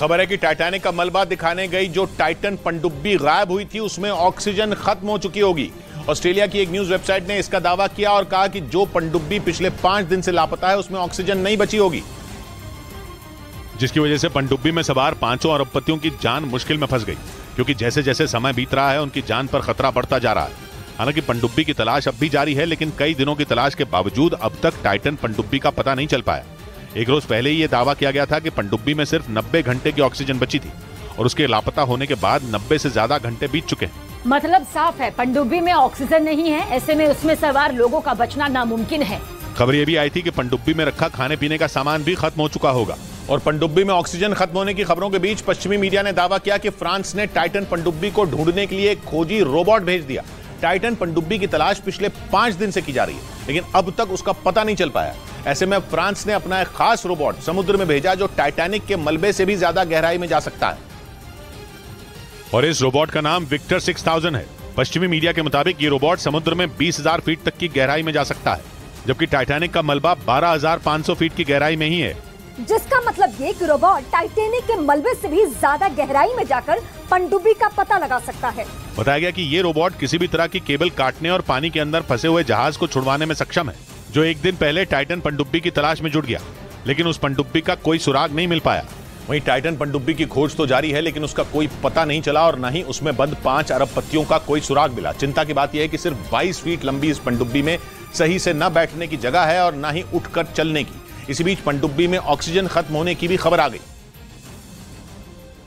खबर है कि टाइटैनिक का मलबा दिखाने गई जो टाइटन पनडुब्बी गायब हुई थी उसमें ऑक्सीजन खत्म हो चुकी होगी। ऑस्ट्रेलिया की एक न्यूज वेबसाइट ने इसका दावा किया और कहा कि जो पनडुब्बी पिछले 5 दिन से लापता है उसमें ऑक्सीजन नहीं बची होगी, जिसकी वजह से पनडुब्बी में सवार 5 अरबपतियों की जान मुश्किल में फंस गई, क्योंकि जैसे जैसे समय बीत रहा है उनकी जान पर खतरा बढ़ता जा रहा है। हालांकि पनडुब्बी की तलाश अब भी जारी है, लेकिन कई दिनों की तलाश के बावजूद अब तक टाइटन पनडुब्बी का पता नहीं चल पाया। एक रोज पहले ही यह दावा किया गया था कि पनडुब्बी में सिर्फ 90 घंटे की ऑक्सीजन बची थी और उसके लापता होने के बाद 90 से ज्यादा घंटे बीत चुके हैं। मतलब साफ है, पनडुब्बी में ऑक्सीजन नहीं है, ऐसे में उसमें सवार लोगों का बचना नामुमकिन है। खबर यह भी आई थी कि पनडुब्बी में रखा खाने पीने का सामान भी खत्म हो चुका होगा। और पनडुब्बी में ऑक्सीजन खत्म होने की खबरों के बीच पश्चिमी मीडिया ने दावा किया कि फ्रांस ने टाइटन पनडुब्बी को ढूंढने के लिए एक खोजी रोबोट भेज दिया। टाइटन पनडुब्बी की तलाश पिछले 5 दिन से की जा रही है, लेकिन अब तक उसका पता नहीं चल पाया। ऐसे में फ्रांस ने अपना एक खास रोबोट समुद्र में भेजा जो टाइटैनिक के मलबे से भी ज्यादा गहराई में जा सकता है। और इस रोबोट का नाम विक्टर 6000 है। पश्चिमी मीडिया के मुताबिक ये रोबोट समुद्र में 20,000 फीट तक की गहराई में जा सकता है, जबकि टाइटैनिक का मलबा 12,500 फीट की गहराई में ही है। जिसका मतलब ये कि रोबोट टाइटैनिक के मलबे से भी ज्यादा गहराई में जाकर पनडुब्बी का पता लगा सकता है। बताया गया कि ये रोबोट किसी भी तरह की केबल काटने और पानी के अंदर फंसे हुए जहाज को छुड़वाने में सक्षम है, जो एक दिन पहले टाइटन पनडुब्बी की तलाश में जुट गया, लेकिन उस पनडुब्बी का कोई सुराग नहीं मिल पाया। वहीं टाइटन पनडुब्बी की खोज तो जारी है, लेकिन उसका कोई पता नहीं चला और न ही उसमें बंद 5 अरबपतियों का कोई सुराग मिला। चिंता की बात यह है कि सिर्फ 22 फीट लंबी इस पनडुब्बी में सही से न बैठने की जगह है और न ही उठकर चलने की। इसी बीच पनडुब्बी में ऑक्सीजन खत्म होने की भी खबर आ गई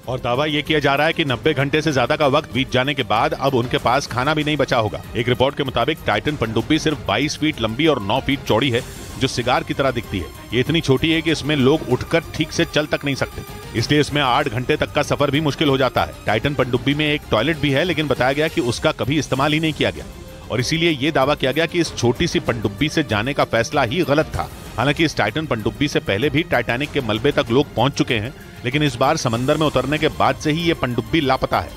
और दावा यह किया जा रहा है कि 90 घंटे से ज्यादा का वक्त बीत जाने के बाद अब उनके पास खाना भी नहीं बचा होगा। एक रिपोर्ट के मुताबिक टाइटन पनडुब्बी सिर्फ 22 फीट लंबी और 9 फीट चौड़ी है, जो सिगार की तरह दिखती है। ये इतनी छोटी है कि इसमें लोग उठकर ठीक से चल तक नहीं सकते, इसलिए इसमें 8 घंटे तक का सफर भी मुश्किल हो जाता है। टाइटन पनडुब्बी में एक टॉयलेट भी है, लेकिन बताया गया कि उसका कभी इस्तेमाल ही नहीं किया गया और इसीलिए ये दावा किया गया कि इस छोटी सी पनडुब्बी से जाने का फैसला ही गलत था। हालांकि इस टाइटन पनडुब्बी से पहले भी टाइटैनिक के मलबे तक लोग पहुंच चुके हैं, लेकिन इस बार समंदर में उतरने के बाद से ही ये पनडुब्बी लापता है।